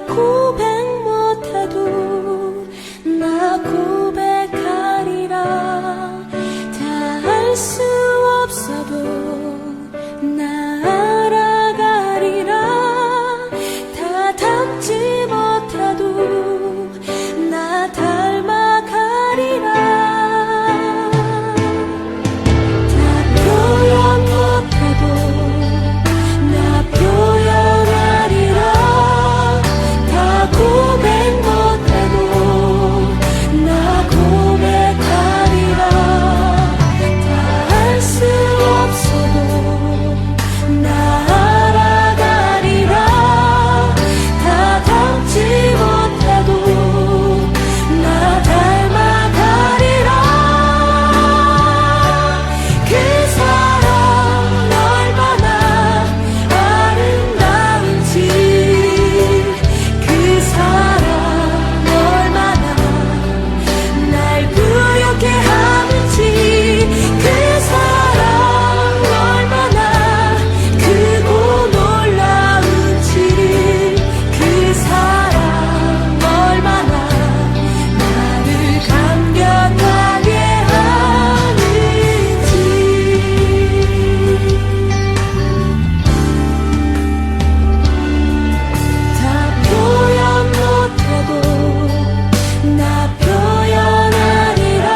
고백 못해도 나 고백하리라. 다 알 수 없어도 나 알아가리라. 다 닮지 못해도 나 닮아가리라. 다 표현 못해도 나 표현하리라. 다 고백 못해도 나 고백하리라. 다 알 수 없어도 나 알아가리라. 다 닮지 못해도 나 닮아가리라. 그 사랑 얼마나 아름다운지, 그 사랑 얼마나 날 부욕해 하는지, 그 사랑 얼마나 크고 놀라운지를, 그 사랑 얼마나 나를 감격하게 하는지. 다 표현 못해도 나 표현하리라.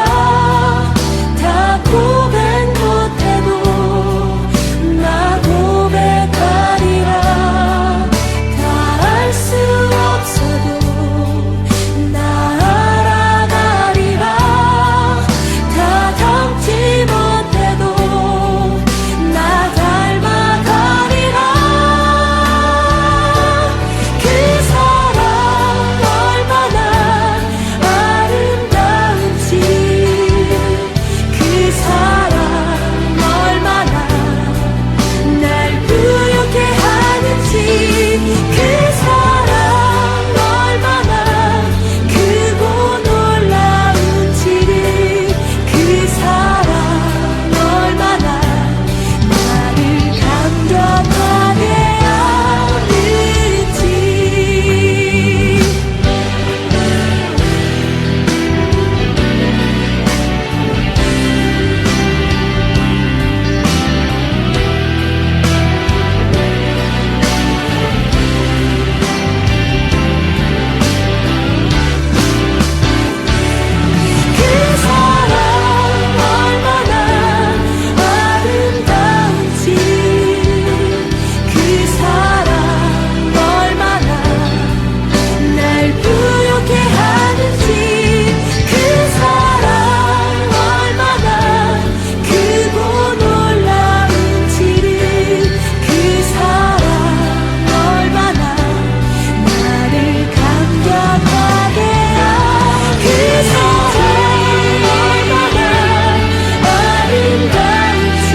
다 고백 못해도 나 고백하리라. 다 알 수 없어도 나 알아가리라. 다 닮지 못해도 나 닮아가리라. 그 사랑 얼마나 아름다운지, 그 사랑 얼마나 날 부욕해 하는지, 그 사랑 얼마나 크고 놀라운지를, 그 사랑 얼마나 나를 감격하게 하는지. 그 사랑 얼마나 아름다운지, 그 사랑 얼마나 날 부욕해 하는지, 그 사랑 얼마나 크고 놀라운지를, 그 사랑 얼마나 나를 감격하게 그 사랑 얼마나 아름다운지,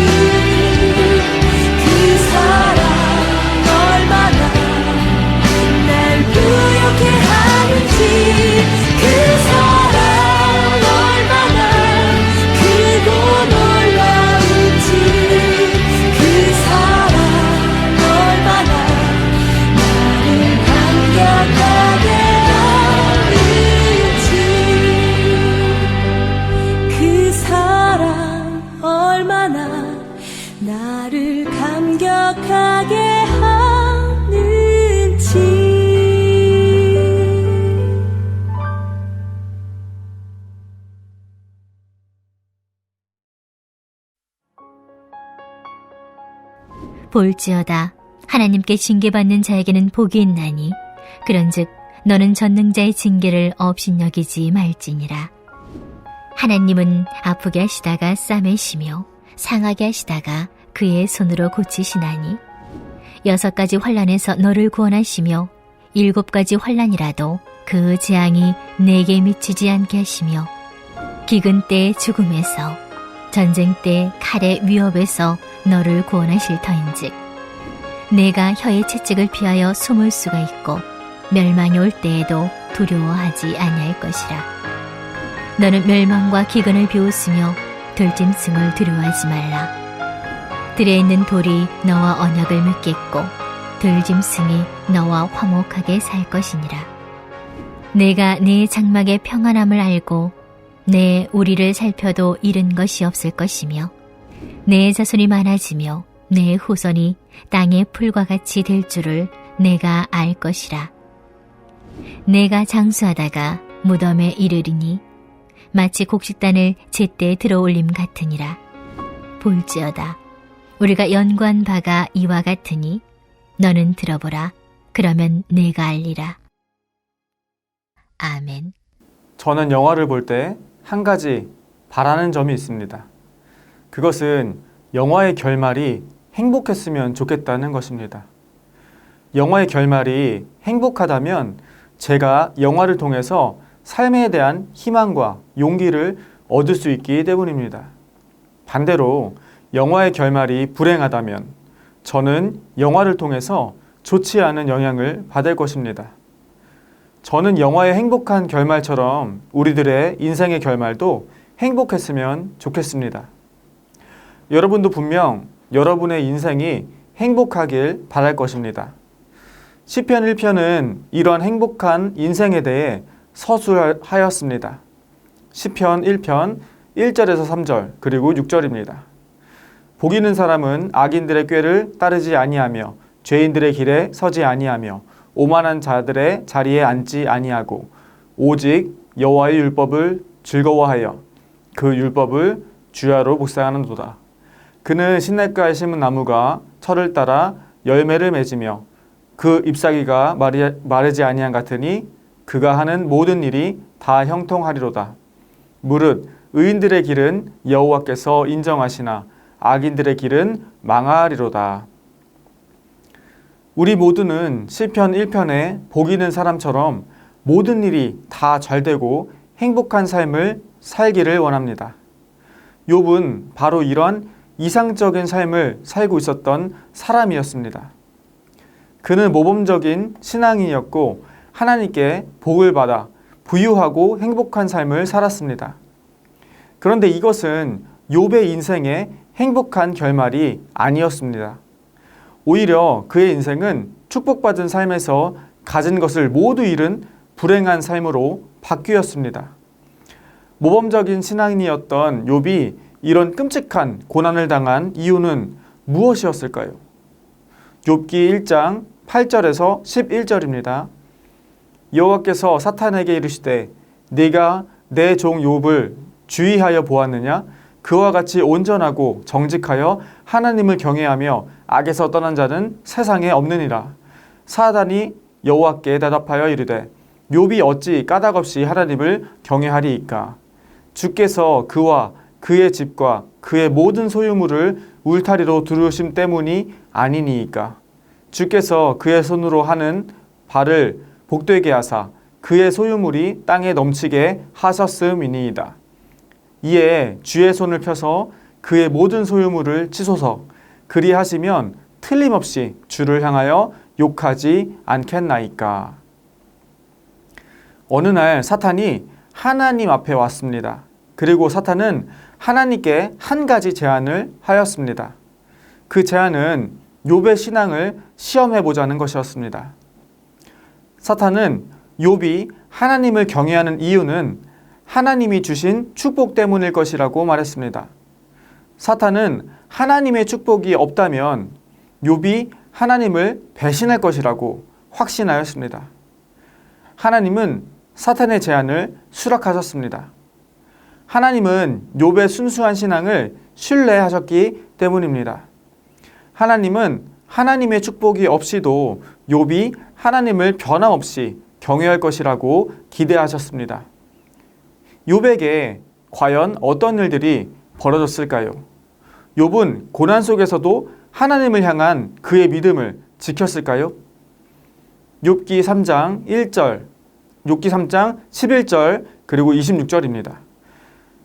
그 사랑 얼마나 날 부욕해 하는지, 그 사랑 얼마나 크고 놀라운지, 그 사랑 얼마나 나를 감격하게 하는지, 그 사랑 얼마나 나를 감격하게 하는지. 볼지어다 하나님께 징계받는 자에게는 복이 있나니 그런즉 너는 전능자의 징계를 업신여기지 말지니라. 하나님은 아프게 하시다가 싸매시며 상하게 하시다가 그의 손으로 고치시나니 6가지 환난에서 너를 구원하시며 7가지 환난이라도 그 재앙이 내게 미치지 않게 하시며 기근 때의 죽음에서 전쟁 때 칼의 위협에서 너를 구원하실 터인즉 내가 혀의 채찍을 피하여 숨을 수가 있고 멸망이 올 때에도 두려워하지 아니할 것이라. 너는 멸망과 기근을 비웃으며 들짐승을 두려워하지 말라. 들에 있는 돌이 너와 언약을 맺겠고 들짐승이 너와 화목하게 살 것이니라. 내가 네 장막의 평안함을 알고 내 우리를 살펴도 잃은 것이 없을 것이며 내 자손이 많아지며 내 후손이 땅의 풀과 같이 될 줄을 내가 알 것이라. 내가 장수하다가 무덤에 이르리니 마치 곡식단을 제때 들어올림 같으니라. 볼지어다 우리가 연구한 바가 이와 같으니 너는 들어보라. 그러면 내가 알리라. 아멘. 저는 영화를 볼 때 한 가지 바라는 점이 있습니다. 그것은 영화의 결말이 행복했으면 좋겠다는 것입니다. 영화의 결말이 행복하다면 제가 영화를 통해서 삶에 대한 희망과 용기를 얻을 수 있기 때문입니다. 반대로 영화의 결말이 불행하다면 저는 영화를 통해서 좋지 않은 영향을 받을 것입니다. 저는 영화의 행복한 결말처럼 우리들의 인생의 결말도 행복했으면 좋겠습니다. 여러분도 분명 여러분의 인생이 행복하길 바랄 것입니다. 시편 1편은 이러한 행복한 인생에 대해 서술하였습니다. 시편 1편 1절에서 3절 그리고 6절입니다. 복 있는 사람은 악인들의 꾀를 따르지 아니하며 죄인들의 길에 서지 아니하며 오만한 자들의 자리에 앉지 아니하고 오직 여호와의 율법을 즐거워하여 그 율법을 주야로 묵상하는도다. 그는 시냇가에 심은 나무가 철을 따라 열매를 맺으며 그 잎사귀가 마르지 아니한 같으니 그가 하는 모든 일이 다 형통하리로다. 무릇 의인들의 길은 여호와께서 인정하시나 악인들의 길은 망하리로다. 우리 모두는 시편 1편에 복 있는 사람처럼 모든 일이 다 잘되고 행복한 삶을 살기를 원합니다. 욥은 바로 이런 이상적인 삶을 살고 있었던 사람이었습니다. 그는 모범적인 신앙인이었고 하나님께 복을 받아 부유하고 행복한 삶을 살았습니다. 그런데 이것은 욥의 인생의 행복한 결말이 아니었습니다. 오히려 그의 인생은 축복받은 삶에서 가진 것을 모두 잃은 불행한 삶으로 바뀌었습니다. 모범적인 신앙인이었던 욥이 이런 끔찍한 고난을 당한 이유는 무엇이었을까요? 욥기 1장 8절에서 11절입니다. 여호와께서 사탄에게 이르시되 네가 내 종 욥을 주의하여 보았느냐? 그와 같이 온전하고 정직하여 하나님을 경외하며 악에서 떠난 자는 세상에 없느니라. 사단이 여호와께 대답하여 이르되 욥이 어찌 까닭없이 하나님을 경외하리이까? 주께서 그와 그의 집과 그의 모든 소유물을 울타리로 두르심 때문이 아니니이까? 주께서 그의 손으로 하는 바를 복되게 하사 그의 소유물이 땅에 넘치게 하셨음이니이다. 이에 주의 손을 펴서 그의 모든 소유물을 치소서. 그리하시면 틀림없이 주를 향하여 욕하지 않겠나이까. 어느 날 사탄이 하나님 앞에 왔습니다. 그리고 사탄은 하나님께 한 가지 제안을 하였습니다. 그 제안은 욥의 신앙을 시험해보자는 것이었습니다. 사탄은 욥이 하나님을 경외하는 이유는 하나님이 주신 축복 때문일 것이라고 말했습니다. 사탄은 하나님의 축복이 없다면 욥이 하나님을 배신할 것이라고 확신하였습니다. 하나님은 사탄의 제안을 수락하셨습니다. 하나님은 욥의 순수한 신앙을 신뢰하셨기 때문입니다. 하나님은 하나님의 축복이 없이도 욥이 하나님을 변함없이 경외할 것이라고 기대하셨습니다. 욥에게 과연 어떤 일들이 벌어졌을까요? 욥은 고난 속에서도 하나님을 향한 그의 믿음을 지켰을까요? 욥기 3장 1절, 욥기 3장 11절 그리고 26절입니다.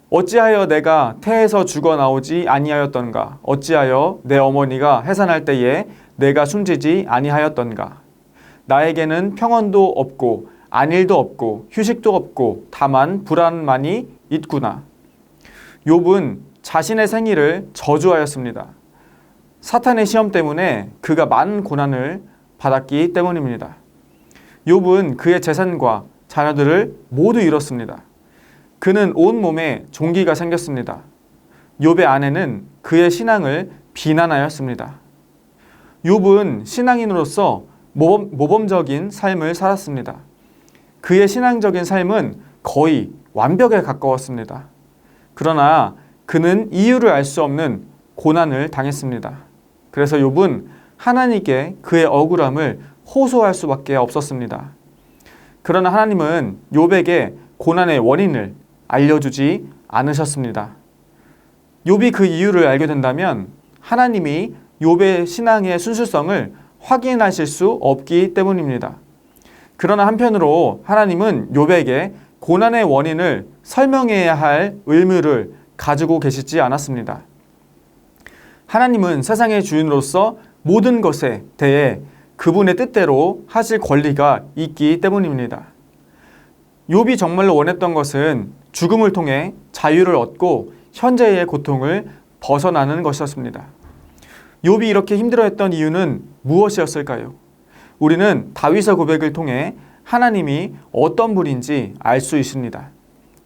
어찌하여 내가 태에서 죽어 나오지 아니하였던가? 어찌하여 내 어머니가 해산할 때에 내가 숨지지 아니하였던가? 나에게는 평온도 없고 안일도 없고 휴식도 없고 다만 불안만이 있구나. 욥은 자신의 생일을 저주하였습니다. 사탄의 시험 때문에 그가 많은 고난을 받았기 때문입니다. 욥은 그의 재산과 자녀들을 모두 잃었습니다. 그는 온몸에 종기가 생겼습니다. 욥의 아내는 그의 신앙을 비난하였습니다. 욥은 신앙인으로서 모범적인 삶을 살았습니다. 그의 신앙적인 삶은 거의 완벽에 가까웠습니다. 그러나 그는 이유를 알 수 없는 고난을 당했습니다. 그래서 욥은 하나님께 그의 억울함을 호소할 수밖에 없었습니다. 그러나 하나님은 욥에게 고난의 원인을 알려주지 않으셨습니다. 욥이 그 이유를 알게 된다면 하나님이 욥의 신앙의 순수성을 확인하실 수 없기 때문입니다. 그러나 한편으로 하나님은 욥에게 고난의 원인을 설명해야 할 의무를 가지고 계시지 않았습니다. 하나님은 세상의 주인으로서 모든 것에 대해 그분의 뜻대로 하실 권리가 있기 때문입니다. 욥이 정말로 원했던 것은 죽음을 통해 자유를 얻고 현재의 고통을 벗어나는 것이었습니다. 욥이 이렇게 힘들어했던 이유는 무엇이었을까요? 우리는 다윗의 고백을 통해 하나님이 어떤 분인지 알 수 있습니다.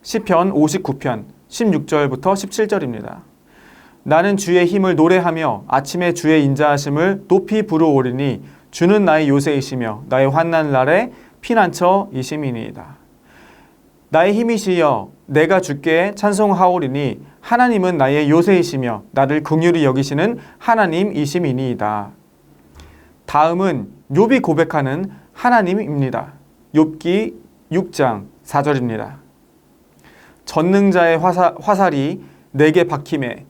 시편 59편 16절부터 17절입니다. 나는 주의 힘을 노래하며 아침에 주의 인자하심을 높이 부르오리니 주는 나의 요새이시며 나의 환난 날에 피난처이심이니이다. 나의 힘이시여 내가 주께 찬송하오리니 하나님은 나의 요새이시며 나를 긍휼히 여기시는 하나님이심이니이다. 다음은 욥이 고백하는 하나님입니다. 욥기 6장 4절입니다. 전능자의 화살이 내게 박힘에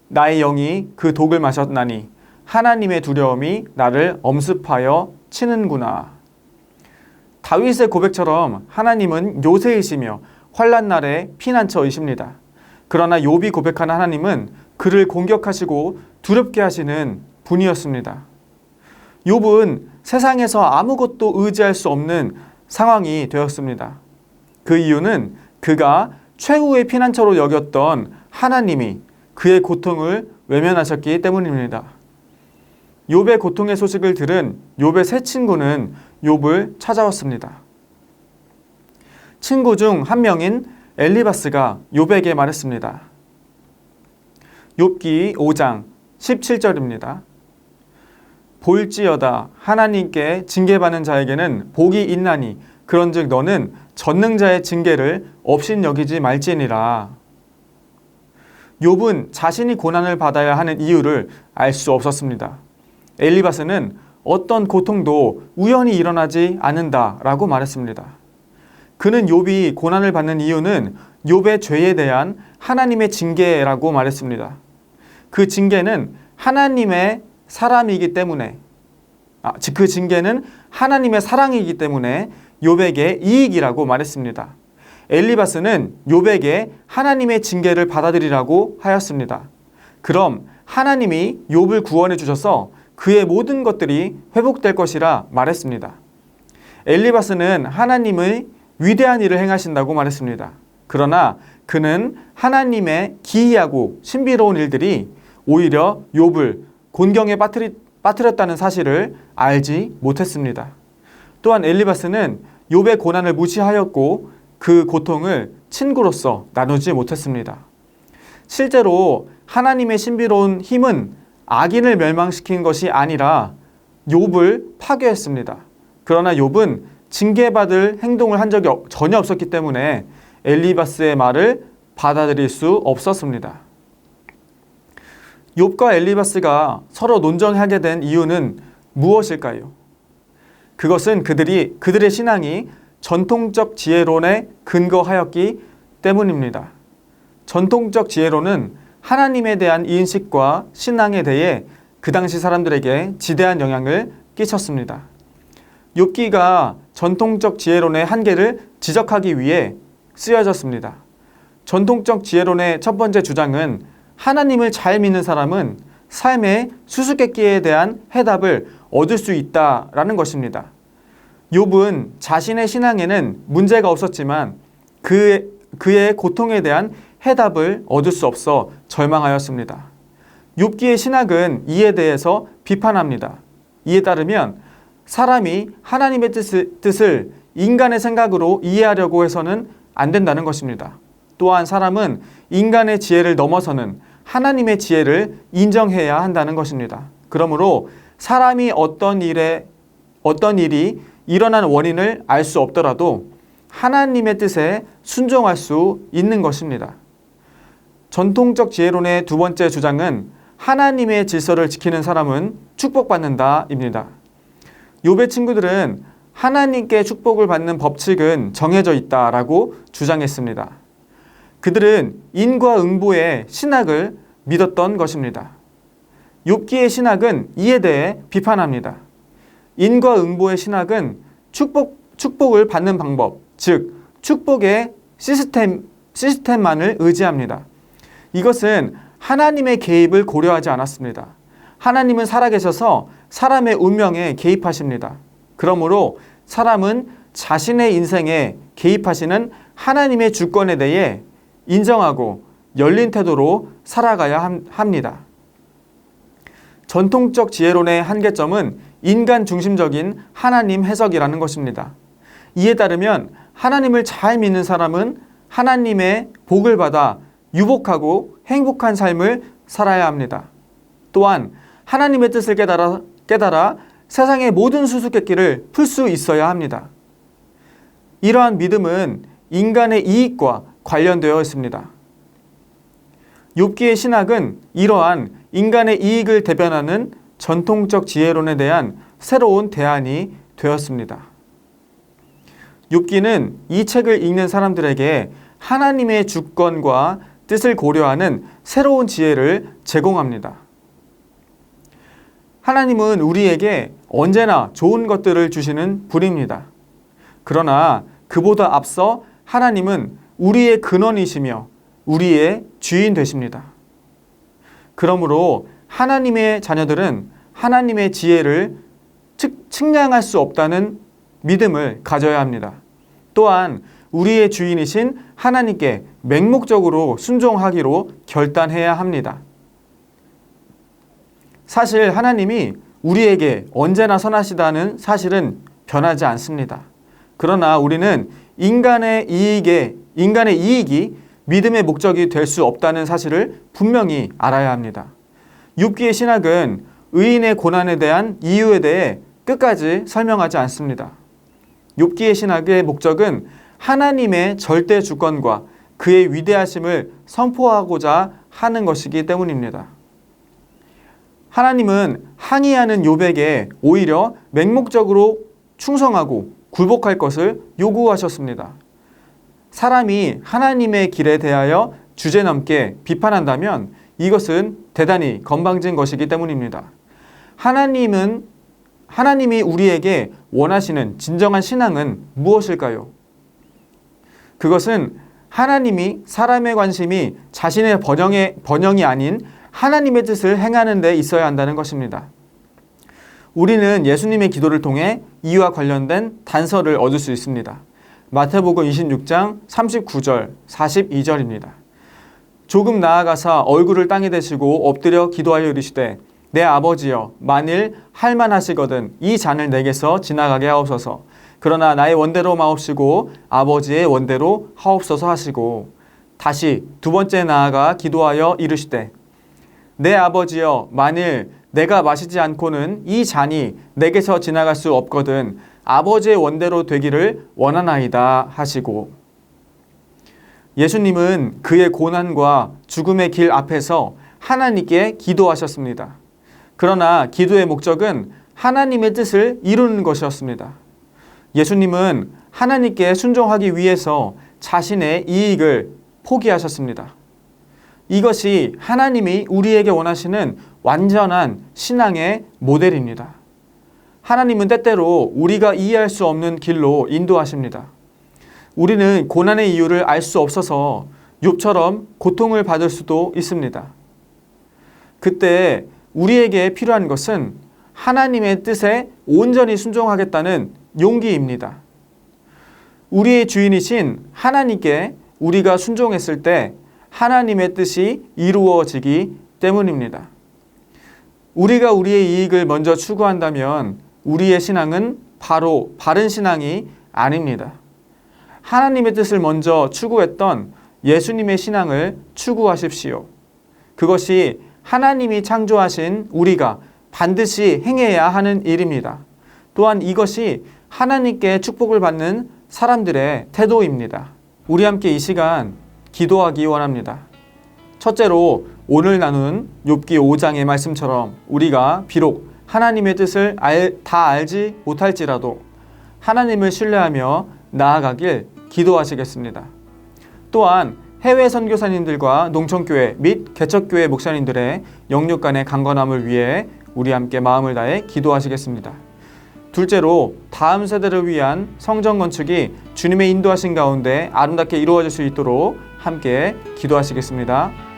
나의 영이 그 독을 마셨나니 하나님의 두려움이 나를 엄습하여 치는구나. 다윗의 고백처럼 하나님은 요새이시며 환난 날에 피난처이십니다. 그러나 욥이 고백하는 하나님은 그를 공격하시고 두렵게 하시는 분이었습니다. 욥은 세상에서 아무것도 의지할 수 없는 상황이 되었습니다. 그 이유는 그가 최후의 피난처로 여겼던 하나님이 그의 고통을 외면하셨기 때문입니다. 욥의 고통의 소식을 들은 욥의 세 친구는 욥을 찾아왔습니다. 친구 중 한 명인 엘리바스가 욥에게 말했습니다. 욥기 5장 17절입니다. 볼지어다 하나님께 징계받는 자에게는 복이 있나니 그런즉 너는 전능자의 징계를 업신여기지 말지니라. 욥은 자신이 고난을 받아야 하는 이유를 알 수 없었습니다. 엘리바스는 어떤 고통도 우연히 일어나지 않는다라고 말했습니다. 그는 욥이 고난을 받는 이유는 욥의 죄에 대한 하나님의 징계라고 말했습니다. 그 징계는 하나님의 사람이기 때문에 그 징계는 하나님의 사랑이기 때문에 욥에게 이익이라고 말했습니다. 엘리바스는 욥에게 하나님의 징계를 받아들이라고 하였습니다. 그럼 하나님이 욥을 구원해 주셔서 그의 모든 것들이 회복될 것이라 말했습니다. 엘리바스는 하나님의 위대한 일을 행하신다고 말했습니다. 그러나 그는 하나님의 기이하고 신비로운 일들이 오히려 욥을 곤경에 빠뜨렸다는 사실을 알지 못했습니다. 또한 엘리바스는 욥의 고난을 무시하였고 그 고통을 친구로서 나누지 못했습니다. 실제로 하나님의 신비로운 힘은 악인을 멸망시킨 것이 아니라 욥을 파괴했습니다. 그러나 욥은 징계받을 행동을 한 적이 전혀 없었기 때문에 엘리바스의 말을 받아들일 수 없었습니다. 욥과 엘리바스가 서로 논쟁하게 된 이유는 무엇일까요? 그것은 그들의 신앙이 전통적 지혜론에 근거하였기 때문입니다. 전통적 지혜론은 하나님에 대한 인식과 신앙에 대해 그 당시 사람들에게 지대한 영향을 끼쳤습니다. 욥기가 전통적 지혜론의 한계를 지적하기 위해 쓰여졌습니다. 전통적 지혜론의 첫 번째 주장은 하나님을 잘 믿는 사람은 삶의 수수께끼에 대한 해답을 얻을 수 있다라는 것입니다. 욥은 자신의 신앙에는 문제가 없었지만 그의 고통에 대한 해답을 얻을 수 없어 절망하였습니다. 욥기의 신학은 이에 대해서 비판합니다. 이에 따르면 사람이 하나님의 뜻을 인간의 생각으로 이해하려고 해서는 안 된다는 것입니다. 또한 사람은 인간의 지혜를 넘어서는 하나님의 지혜를 인정해야 한다는 것입니다. 그러므로 사람이 어떤 일이 일어난 원인을 알 수 없더라도 하나님의 뜻에 순종할 수 있는 것입니다. 전통적 지혜론의 두 번째 주장은 하나님의 질서를 지키는 사람은 축복받는다입니다. 욥의 친구들은 하나님께 축복을 받는 법칙은 정해져 있다라고 주장했습니다. 그들은 인과응보의 신학을 믿었던 것입니다. 욥기의 신학은 이에 대해 비판합니다. 인과응보의 신학은 축복을 받는 방법, 즉 축복의 시스템만을 의지합니다. 이것은 하나님의 개입을 고려하지 않았습니다. 하나님은 살아계셔서 사람의 운명에 개입하십니다. 그러므로 사람은 자신의 인생에 개입하시는 하나님의 주권에 대해 인정하고 열린 태도로 살아가야 합니다. 전통적 지혜론의 한계점은 인간 중심적인 하나님 해석이라는 것입니다. 이에 따르면 하나님을 잘 믿는 사람은 하나님의 복을 받아 유복하고 행복한 삶을 살아야 합니다. 또한 하나님의 뜻을 깨달아 세상의 모든 수수께끼를 풀 수 있어야 합니다. 이러한 믿음은 인간의 이익과 관련되어 있습니다. 욥기의 신학은 이러한 인간의 이익을 대변하는 전통적 지혜론에 대한 새로운 대안이 되었습니다. 욥기는 이 책을 읽는 사람들에게 하나님의 주권과 뜻을 고려하는 새로운 지혜를 제공합니다. 하나님은 우리에게 언제나 좋은 것들을 주시는 분입니다. 그러나 그보다 앞서 하나님은 우리의 근원이시며 우리의 주인 되십니다. 그러므로 하나님의 자녀들은 하나님의 지혜를 측량할 수 없다는 믿음을 가져야 합니다. 또한 우리의 주인이신 하나님께 맹목적으로 순종하기로 결단해야 합니다. 사실 하나님이 우리에게 언제나 선하시다는 사실은 변하지 않습니다. 그러나 우리는 인간의 이익이 믿음의 목적이 될 수 없다는 사실을 분명히 알아야 합니다. 욥기의 신학은 의인의 고난에 대한 이유에 대해 끝까지 설명하지 않습니다. 욥기의 신학의 목적은 하나님의 절대 주권과 그의 위대하심을 선포하고자 하는 것이기 때문입니다. 하나님은 항의하는 욥에게 오히려 맹목적으로 충성하고 굴복할 것을 요구하셨습니다. 사람이 하나님의 길에 대하여 주제넘게 비판한다면 이것은 대단히 건방진 것이기 때문입니다. 하나님이 우리에게 원하시는 진정한 신앙은 무엇일까요? 그것은 하나님이 사람의 관심이 자신의 번영이 아닌 하나님의 뜻을 행하는 데 있어야 한다는 것입니다. 우리는 예수님의 기도를 통해 이와 관련된 단서를 얻을 수 있습니다. 마태복음 26장 39절, 42절입니다. 조금 나아가사 얼굴을 땅에 대시고 엎드려 기도하여 이르시되 내 아버지여 만일 할만하시거든 이 잔을 내게서 지나가게 하옵소서. 그러나 나의 원대로 마옵시고 아버지의 원대로 하옵소서 하시고 다시 두 번째 나아가 기도하여 이르시되 내 아버지여 만일 내가 마시지 않고는 이 잔이 내게서 지나갈 수 없거든 아버지의 원대로 되기를 원하나이다 하시고 예수님은 그의 고난과 죽음의 길 앞에서 하나님께 기도하셨습니다. 그러나 기도의 목적은 하나님의 뜻을 이루는 것이었습니다. 예수님은 하나님께 순종하기 위해서 자신의 이익을 포기하셨습니다. 이것이 하나님이 우리에게 원하시는 완전한 신앙의 모델입니다. 하나님은 때때로 우리가 이해할 수 없는 길로 인도하십니다. 우리는 고난의 이유를 알 수 없어서 욥처럼 고통을 받을 수도 있습니다. 그때 우리에게 필요한 것은 하나님의 뜻에 온전히 순종하겠다는 용기입니다. 우리의 주인이신 하나님께 우리가 순종했을 때 하나님의 뜻이 이루어지기 때문입니다. 우리가 우리의 이익을 먼저 추구한다면 우리의 신앙은 바로 바른 신앙이 아닙니다. 하나님의 뜻을 먼저 추구했던 예수님의 신앙을 추구하십시오. 그것이 하나님이 창조하신 우리가 반드시 행해야 하는 일입니다. 또한 이것이 하나님께 축복을 받는 사람들의 태도입니다. 우리 함께 이 시간 기도하기 원합니다. 첫째로 오늘 나눈 욥기 5장의 말씀처럼 우리가 비록 하나님의 뜻을 다 알지 못할지라도 하나님을 신뢰하며 나아가길 기도하시겠습니다. 또한 해외 선교사님들과 농촌교회 및 개척교회 목사님들의 영육 간의 강건함을 위해 우리 함께 마음을 다해 기도하시겠습니다. 둘째로 다음 세대를 위한 성전 건축이 주님의 인도하신 가운데 아름답게 이루어질 수 있도록 함께 기도하시겠습니다.